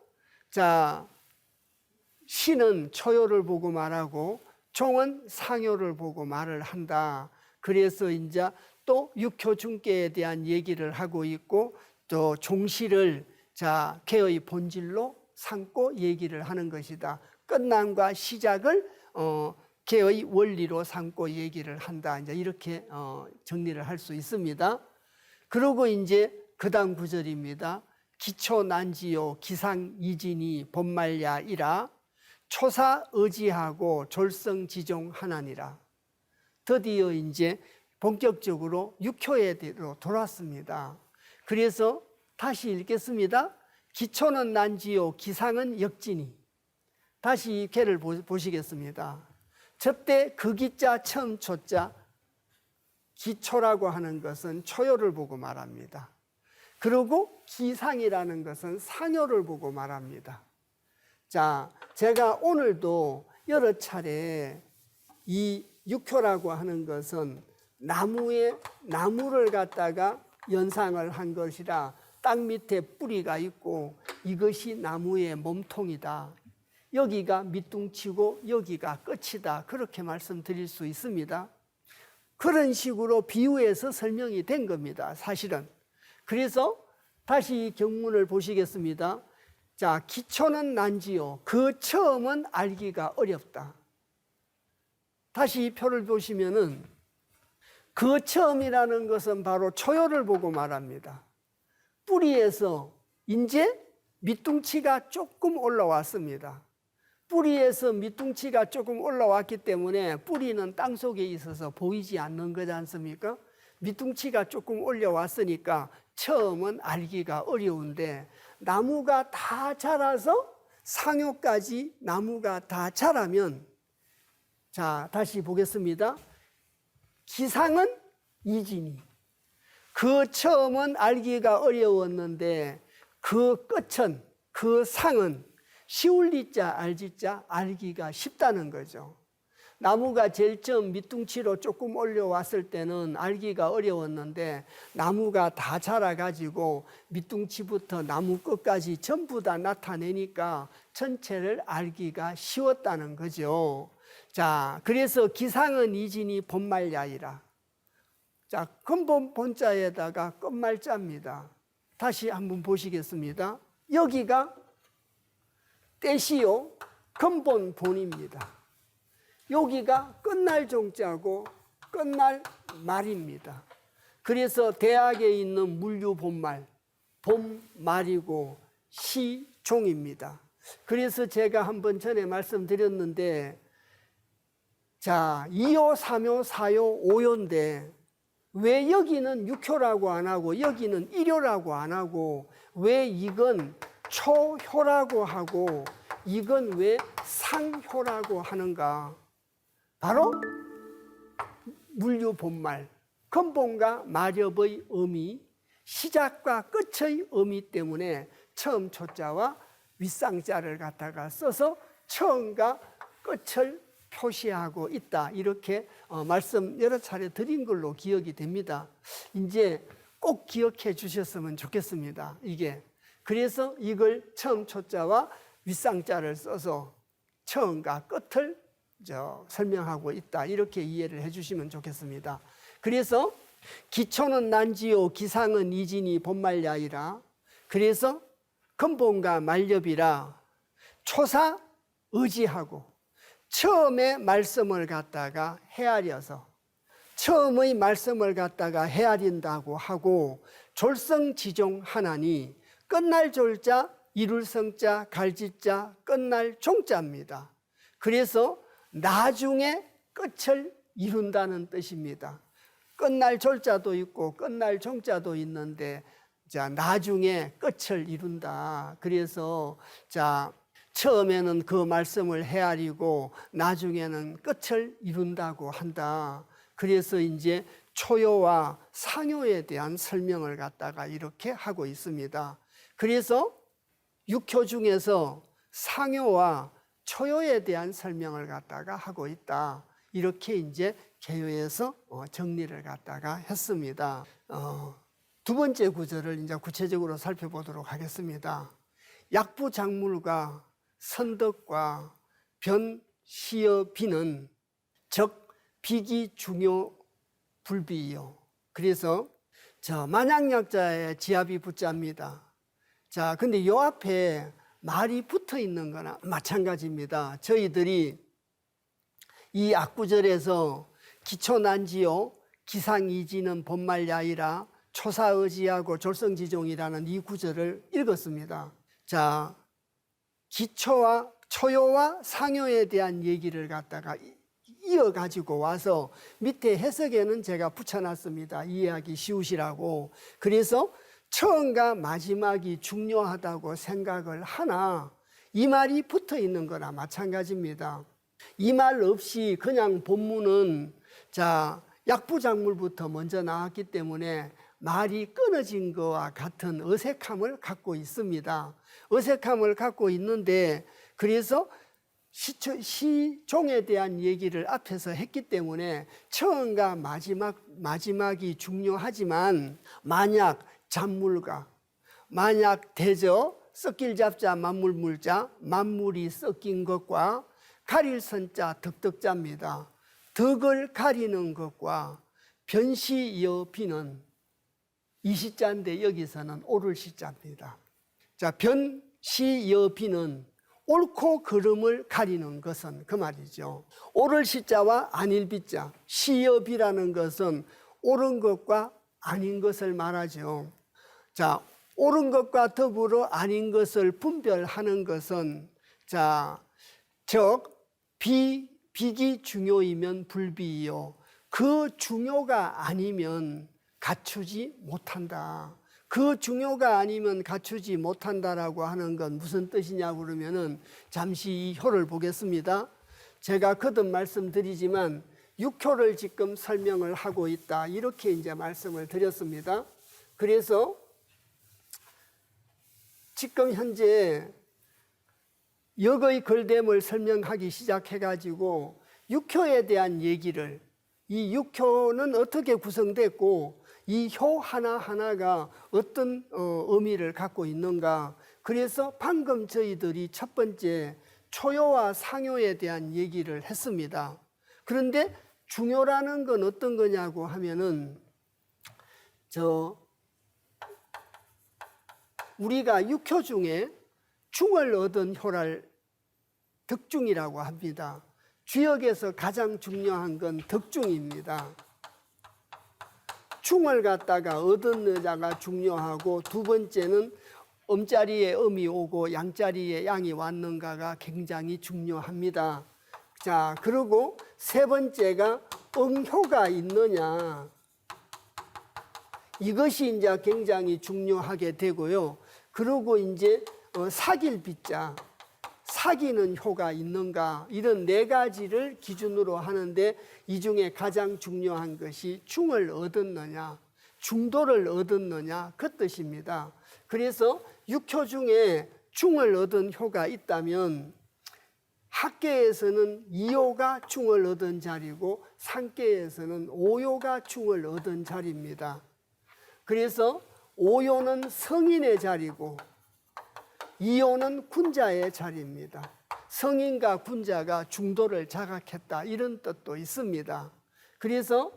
신은 초효를 보고 말하고 종은 상효를 보고 말을 한다. 그래서 이제 또 육효 중계에 대한 얘기를 하고 있고, 또 종시를 개의 본질로 삼고 얘기를 하는 것이다. 끝남과 시작을 개의 원리로 삼고 얘기를 한다. 이제 이렇게 정리를 할 수 있습니다. 그리고 이제 그 다음 구절입니다. 기초난지요 기상이진이 본말야이라, 초사 의지하고 졸성지종하나니라. 드디어 이제 본격적으로 육효에 돌아왔습니다. 그래서 다시 읽겠습니다. 기초는 난지요 기상은 역진이. 다시 이 개를 보시겠습니다. 접대 극이자 처음 초자, 기초라고 하는 것은 초효를 보고 말합니다. 그리고 기상이라는 것은 상효를 보고 말합니다. 제가 오늘도 여러 차례 이 육효라고 하는 것은 나무를 갖다가 연상을 한 것이라, 땅 밑에 뿌리가 있고 이것이 나무의 몸통이다. 여기가 밑둥치고 여기가 끝이다. 그렇게 말씀드릴 수 있습니다. 그런 식으로 비유해서 설명이 된 겁니다, 사실은. 그래서 다시 경문을 보시겠습니다. 기초는 난지요. 그 처음은 알기가 어렵다. 다시 이 표를 보시면은 그 처음이라는 것은 바로 초효를 보고 말합니다. 뿌리에서 이제 밑둥치가 조금 올라왔습니다. 뿌리에서 밑둥치가 조금 올라왔기 때문에 뿌리는 땅 속에 있어서 보이지 않는 거지 않습니까? 밑둥치가 조금 올라왔으니까 처음은 알기가 어려운데, 나무가 다 자라서 상효까지 나무가 다 자라면, 다시 보겠습니다. 기상은 이진이. 그 처음은 알기가 어려웠는데 그 끝은, 그 상은 시울리자 알지자 알기가 쉽다는 거죠. 나무가 제일 처음 밑둥치로 조금 올려왔을 때는 알기가 어려웠는데 나무가 다 자라가지고 밑둥치부터 나무 끝까지 전부 다 나타내니까 전체를 알기가 쉬웠다는 거죠. 자, 그래서 기상은 이진이 본말야이라. 자, 근본 본자에다가 끝말자입니다. 다시 한번 보시겠습니다. 여기가 때시요 근본 본입니다. 여기가 끝날 종자고 끝날 말입니다. 그래서 대학에 있는 물류 본말, 본말이고 시종입니다. 그래서 제가 한번 전에 말씀드렸는데, 자, 2요, 3요, 4요, 5요인데 왜 여기는 6효라고 안 하고 여기는 1효라고 안 하고 왜 이건 초효라고 하고 이건 왜 상효라고 하는가? 바로 물류 본말, 근본과 마렵의 의미, 시작과 끝의 의미 때문에 처음 초자와 윗상자를 갖다가 써서 처음과 끝을 표시하고 있다. 이렇게 말씀 여러 차례 드린 걸로 기억이 됩니다. 이제 꼭 기억해 주셨으면 좋겠습니다. 이게. 그래서 이걸 처음 초자와 윗상자를 써서 처음과 끝을 설명하고 있다. 이렇게 이해를 해 주시면 좋겠습니다. 그래서 기초는 난지요 기상은 이진이 본말야이라. 그래서 근본과 말렵이라 초사 의지하고 처음에 말씀을 갖다가 헤아려서 처음의 말씀을 갖다가 헤아린다고 하고 졸성지종 하나니 끝날 졸자 이룰 성자 갈지자 끝날 종자입니다. 그래서 나중에 끝을 이룬다는 뜻입니다. 끝날 졸자도 있고 끝날 종자도 있는데 자, 나중에 끝을 이룬다. 그래서 자, 처음에는 그 말씀을 헤아리고 나중에는 끝을 이룬다고 한다. 그래서 이제 초효와 상효에 대한 설명을 갖다가 이렇게 하고 있습니다. 그래서 6효 중에서 상효와 초효에 대한 설명을 갖다가 하고 있다. 이렇게 이제 개요에서 정리를 갖다가 했습니다. 두 번째 구절을 이제 구체적으로 살펴보도록 하겠습니다. 약부작물과 선덕과 변, 시어, 비는 적, 비기, 중요, 불비요. 그래서 만약약자의 지압이 붙자입니다. 자, 근데 요 앞에 말이 붙어 있는 거나 마찬가지입니다. 저희들이 이 악구절에서 기초난지요 기상이지는 본말야이라 초사의지하고 졸성지종이라는 이 구절을 읽었습니다. 자, 기초와 초요와 상요에 대한 얘기를 갖다가 이어가지고 와서 밑에 해석에는 제가 붙여놨습니다. 이해하기 쉬우시라고. 그래서 처음과 마지막이 중요하다고 생각을 하나 이 말이 붙어 있는 거나 마찬가지입니다. 이 말 없이 그냥 본문은 자, 약부작물부터 먼저 나왔기 때문에 말이 끊어진 것과 같은 어색함을 갖고 있습니다. 어색함을 갖고 있는데 그래서 시종에 대한 얘기를 앞에서 했기 때문에 처음과 마지막이 중요하지만 만약 잡물과 만약 대저 섞일 잡자 만물물자 만물이 섞인 것과 가릴 선자 덕덕자입니다. 덕을 가리는 것과 변시이어 비는 이 시자인데 여기서는 오를 시자입니다. 자, 변시이어 비는 옳고 그름을 가리는 것은 그 말이죠. 오를 시자와 아닐 비자, 시이어 비라는 것은 옳은 것과 아닌 것을 말하죠. 자, 옳은 것과 더불어 아닌 것을 분별하는 것은 자, 즉 비기 중요이면 불비이요. 그 중요가 아니면 갖추지 못한다. 그 중요가 아니면 갖추지 못한다라고 하는 건 무슨 뜻이냐 그러면은 잠시 이 효를 보겠습니다. 제가 거듭 말씀드리지만 6효를 지금 설명을 하고 있다. 이렇게 이제 말씀을 드렸습니다. 그래서 지금 현재 역의 걸됨을 설명하기 시작해가지고 육효에 대한 얘기를, 이 육효는 어떻게 구성됐고 이 효 하나하나가 어떤 의미를 갖고 있는가. 그래서 방금 저희들이 첫 번째 초효와 상효에 대한 얘기를 했습니다. 그런데 중효라는 건 어떤 거냐고 하면은 우리가 육효 중에 중을 얻은 효를 덕중이라고 합니다. 주역에서 가장 중요한 건 덕중입니다. 중을 갖다가 얻은 자가 중요하고, 두 번째는 음자리에 음이 오고 양자리에 양이 왔는가가 굉장히 중요합니다. 자, 그리고 세 번째가 응효가 있느냐, 이것이 이제 굉장히 중요하게 되고요. 그리고 이제 사귈 비자, 사귀는 효가 있는가, 이런 네 가지를 기준으로 하는데, 이 중에 가장 중요한 것이 중을 얻었느냐, 중도를 얻었느냐, 그 뜻입니다. 그래서 육효 중에 중을 얻은 효가 있다면 학계에서는 이효가 중을 얻은 자리고 상계에서는 오효가 중을 얻은 자리입니다. 그래서 오효는 성인의 자리고 이효는 군자의 자리입니다. 성인과 군자가 중도를 자각했다, 이런 뜻도 있습니다. 그래서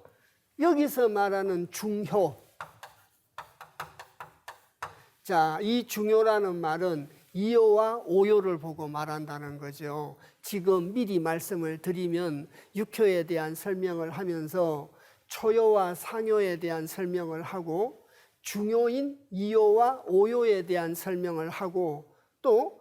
여기서 말하는 중효, 자, 이 중효라는 말은 이효와 오효를 보고 말한다는 거죠. 지금 미리 말씀을 드리면 육효에 대한 설명을 하면서 초효와 상효에 대한 설명을 하고, 중효인 이효와 오효에 대한 설명을 하고, 또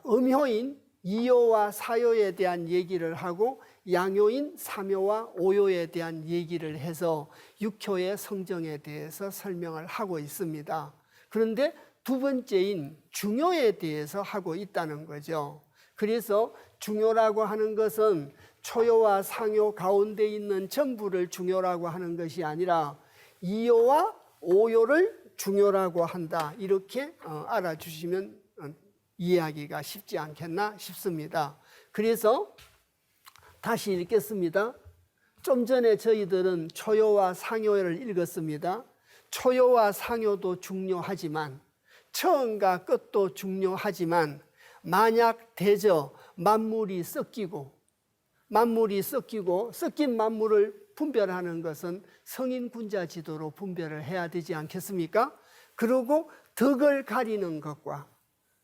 음효인 이효와 사효에 대한 얘기를 하고, 양효인 삼효와 오효에 대한 얘기를 해서 육효의 성정에 대해서 설명을 하고 있습니다. 그런데 두 번째인 중효에 대해서 하고 있다는 거죠. 그래서 중효라고 하는 것은 초효와 상효 가운데 있는 전부를 중효라고 하는 것이 아니라 이효와 오효를 중효라고 한다, 이렇게 알아주시면 이해하기가 쉽지 않겠나 싶습니다. 그래서 다시 읽겠습니다. 좀 전에 저희들은 초효와 상효를 읽었습니다. 초효와 상효도 중요하지만, 처음과 끝도 중요하지만, 만약 대저 만물이 섞이고 섞인 만물을 분별하는 것은 성인 군자 지도로 분별을 해야 되지 않겠습니까? 그리고 덕을 가리는 것과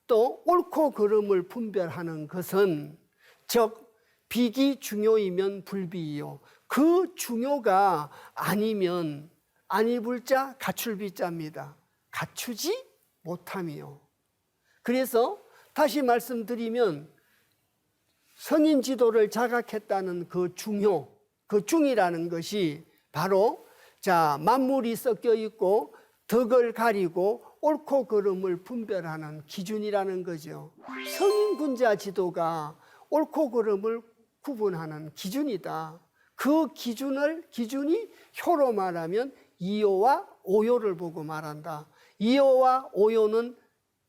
또 옳고 그름을 분별하는 것은, 즉 비기 중요이면 불비이요, 그 중요가 아니면 아니불자 갖출비자입니다. 갖추지 못함이요. 그래서 다시 말씀드리면 성인 지도를 자각했다는 그 중효, 그 중이라는 것이 바로 만물이 섞여 있고 덕을 가리고 옳고 그름을 분별하는 기준이라는 거죠. 성인 군자 지도가 옳고 그름을 구분하는 기준이다. 그 기준이 효로 말하면 이효와 오효를 보고 말한다. 이효와 오효는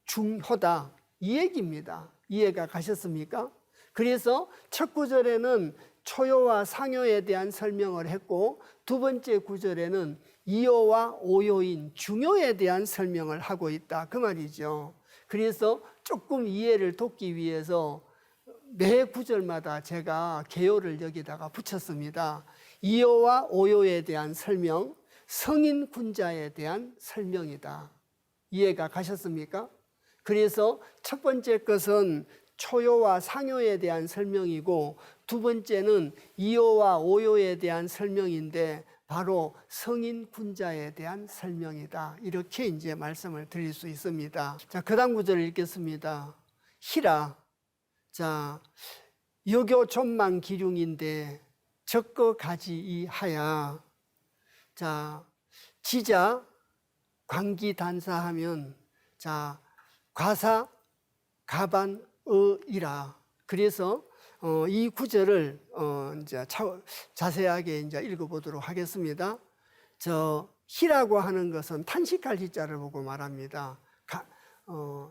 중효다, 이 얘기입니다. 이해가 가셨습니까? 그래서 첫 구절에는 초효와 상효에 대한 설명을 했고, 두 번째 구절에는 이효와 오효인 중효에 대한 설명을 하고 있다, 그 말이죠. 그래서 조금 이해를 돕기 위해서 매 구절마다 제가 개요를 여기다가 붙였습니다. 이효와 오효에 대한 설명, 성인 군자에 대한 설명이다. 이해가 가셨습니까? 그래서 첫 번째 것은 초효와 상효에 대한 설명이고, 두 번째는 이효와 오효에 대한 설명인데 바로 성인 군자에 대한 설명이다, 이렇게 이제 말씀을 드릴 수 있습니다. 자, 그다음 구절을 읽겠습니다. 희라, 여교 전망 기륭인데 적거 가지이하야. 지자 관기 단사하면 과사 가반 어이라. 그래서 이 구절을 이제 자세하게 이제 읽어보도록 하겠습니다. 희라고 하는 것은 탄식할 희자를 보고 말합니다.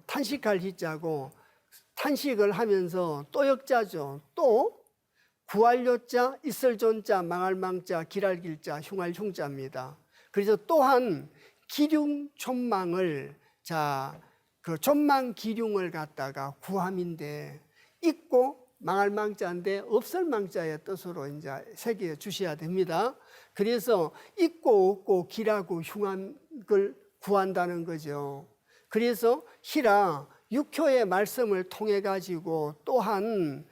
탄식할 희자고, 탄식을 하면서 또 역자죠. 또 구할 요자, 있을 존자, 망할 망자, 길할 길자, 흉할 흉자입니다. 그래서 또한 기륭 촌망을 그 촌망 기륭을 갖다가 구함인데 있고 망할 망자인데 없을 망자의 뜻으로 이제 새겨 주셔야 됩니다. 그래서 있고 없고 길하고 흉한 걸 구한다는 거죠. 그래서 희라 육효의 말씀을 통해 가지고 또한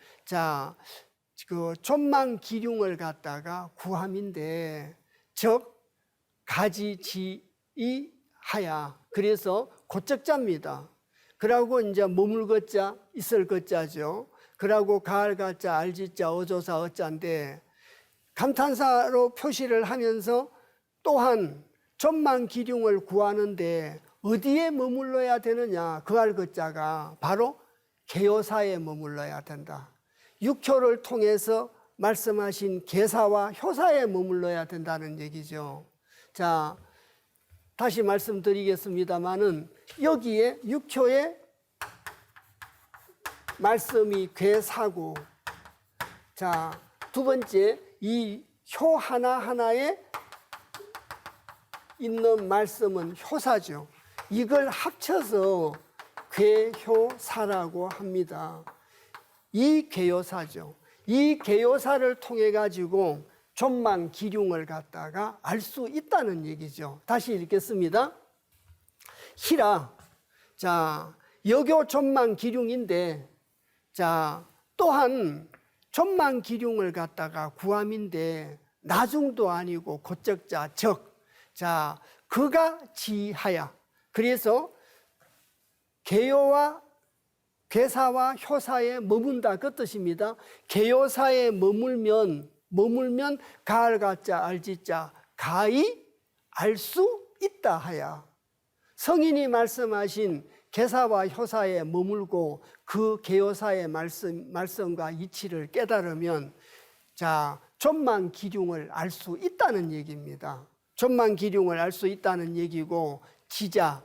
그 촌망 기륭을 갖다가 구함인데 즉 가지지이하야. 그래서 고적자입니다. 그러고 이제 머물 것자, 있을 것자죠. 그러고 가을 가자, 알지자, 어조사 어자인데 감탄사로 표시를 하면서 또한 촌망 기륭을 구하는데 어디에 머물러야 되느냐? 그할 것자가 바로 계요사에 머물러야 된다. 육효를 통해서 말씀하신 계사와 효사에 머물러야 된다는 얘기죠. 자, 다시 말씀드리겠습니다마는 여기에 육효의 말씀이 괴사고, 자, 두 번째 이 효 하나하나에 있는 말씀은 효사죠. 이걸 합쳐서 괴효사라고 합니다. 이 괴효사죠. 이 괴효사를 통해 가지고 촌망 기륭을 갖다가 알 수 있다는 얘기죠. 다시 읽겠습니다. 희라, 자, 여교 촌망 기륭인데, 자, 또한 촌망 기륭을 갖다가 구함인데 나중도 아니고 고적자 적, 자, 그가 지하야. 그래서 계요와 괴사와 효사에 머문다 그 뜻입니다. 계요사에 머물면 가을 가자 알지자 가히 알 수 있다 하야. 성인이 말씀하신 계사와 효사에 머물고 그 계요사의 말씀과 이치를 깨달으면 자, 촌망 기륭을 알 수 있다는 얘기입니다. 촌망 기륭을 알 수 있다는 얘기고, 지자,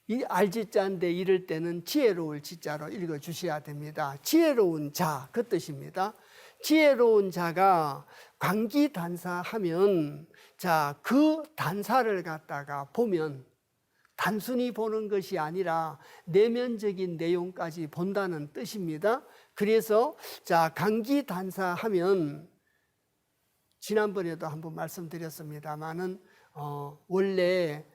이 알지자인데 이럴 때는 지혜로울 지자로 읽어 주셔야 됩니다. 지혜로운 자 그 뜻입니다. 지혜로운 자가 광기단사하면 자, 그 단사를 갖다가 보면 단순히 보는 것이 아니라 내면적인 내용까지 본다는 뜻입니다. 그래서 자, 광기단사하면 지난번에도 한번 말씀드렸습니다마는 원래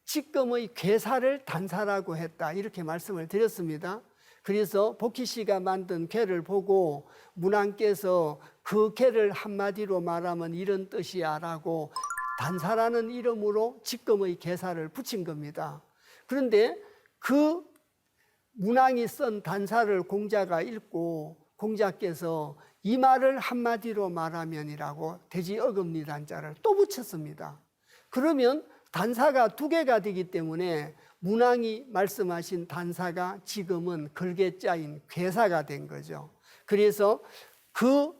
지금의 괴사를 단사라고 했다 이렇게 말씀을 드렸습니다. 그래서 복희 씨가 만든 괴를 보고 문왕께서 그 괴를 한마디로 말하면 이런 뜻이야 라고 단사라는 이름으로 지금의 괴사를 붙인 겁니다. 그런데 그 문왕이 쓴 단사를 공자가 읽고 공자께서 이 말을 한마디로 말하면이라고 돼지 어금니 단자를 또 붙였습니다. 그러면 단사가 두 개가 되기 때문에 문왕이 말씀하신 단사가 지금은 걸개자인 괴사가 된 거죠. 그래서 그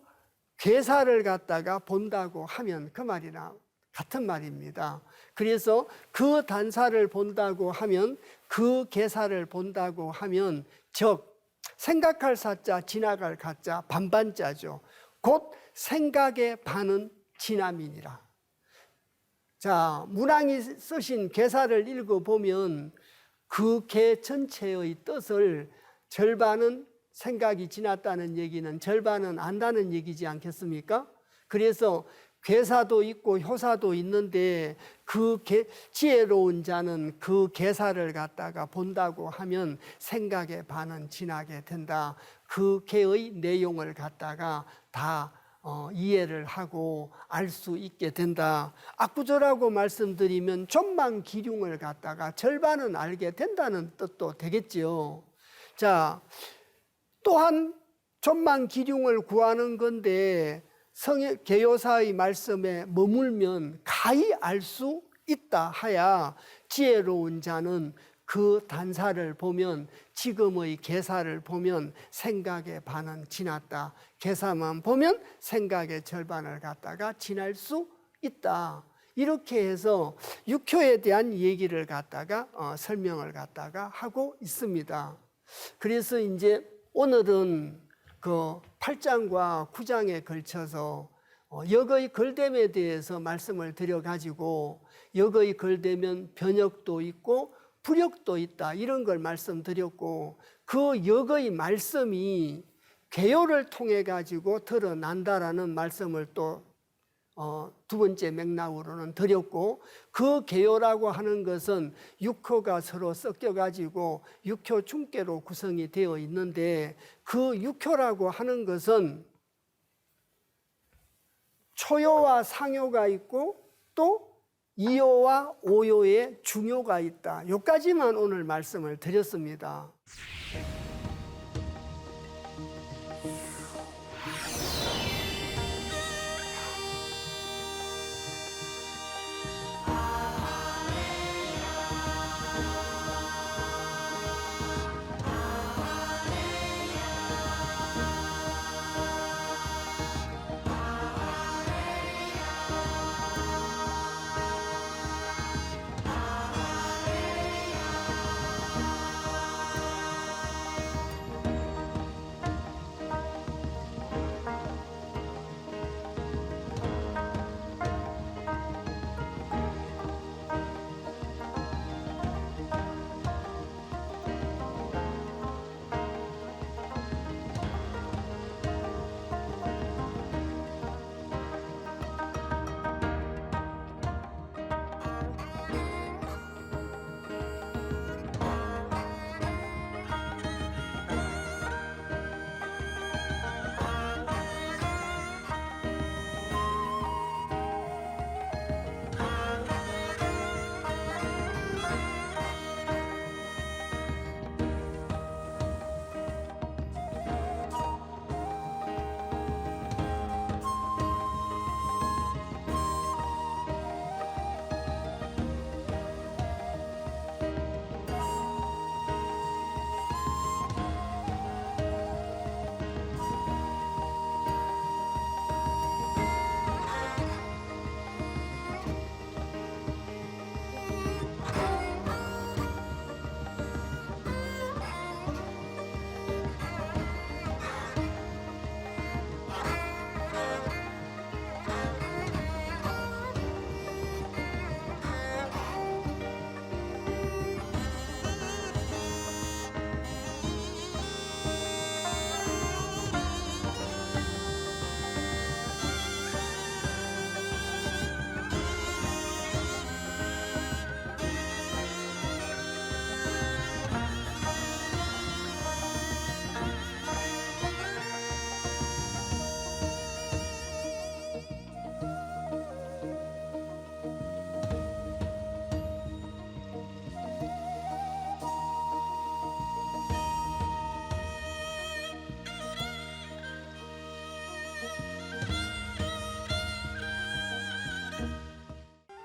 괴사를 갖다가 본다고 하면 그 말이나 같은 말입니다. 그래서 그 단사를 본다고 하면 그 괴사를 본다고 하면 즉 생각할 사자, 지나갈 가자, 반반자죠. 곧 생각의 반은 지남이니라. 자, 문왕이 쓰신 괴사를 읽어보면 그 괴 전체의 뜻을 절반은 생각이 지났다는 얘기는 절반은 안다는 얘기지 않겠습니까? 그래서 괴사도 있고 효사도 있는데 그 지혜로운 자는 그 괴사를 갖다가 본다고 하면 생각의 반은 지나게 된다. 그 괴의 내용을 갖다가 다 이해를 하고 알 수 있게 된다. 압구조라고 말씀드리면 촌망 기륭을 갖다가 절반은 알게 된다는 뜻도 되겠지요. 자, 또한 촌망 기륭을 구하는 건데 계요사의 말씀에 머물면 가히 알 수 있다 하야 지혜로운 자는 그 단사를 보면 지금의 계사를 보면 생각의 반은 지났다. 계사만 보면 생각의 절반을 갖다가 지날 수 있다. 이렇게 해서 육효에 대한 얘기를 갖다가 설명을 갖다가 하고 있습니다. 그래서 이제 오늘은 그 8장과 9장에 걸쳐서 역의 걸됨에 대해서 말씀을 드려가지고 역의 걸되면 변역도 있고 불역도 있다 이런 걸 말씀드렸고 그 역의 말씀이 개요를 통해 가지고 드러난다라는 말씀을 또 두 번째 맥락으로는 드렸고 그 개요라고 하는 것은 육효가 서로 섞여 가지고 육효 중계로 구성이 되어 있는데 그 육효라고 하는 것은 초요와 상요가 있고 또 이요와 오요의 중요가 있다. 여기까지만 오늘 말씀을 드렸습니다.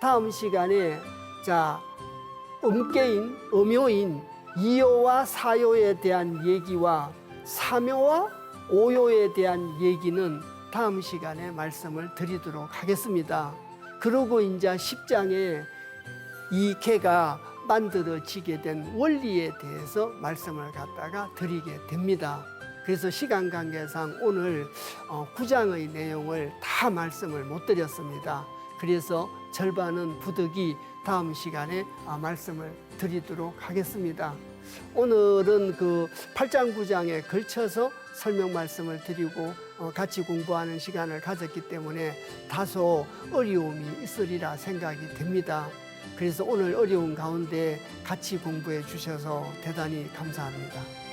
다음 시간에 음계인, 음요인, 이요와 사요에 대한 얘기와 삼요와 오요에 대한 얘기는 다음 시간에 말씀을 드리도록 하겠습니다. 그리고 이제 10장에 이 개가 만들어지게 된 원리에 대해서 말씀을 갖다가 드리게 됩니다. 그래서 시간 관계상 오늘 9장의 내용을 다 말씀을 못 드렸습니다. 그래서 절반은 부득이 다음 시간에 말씀을 드리도록 하겠습니다. 오늘은 그 8장 9장에 걸쳐서 설명 말씀을 드리고 같이 공부하는 시간을 가졌기 때문에 다소 어려움이 있으리라 생각이 됩니다. 그래서 오늘 어려운 가운데 같이 공부해 주셔서 대단히 감사합니다.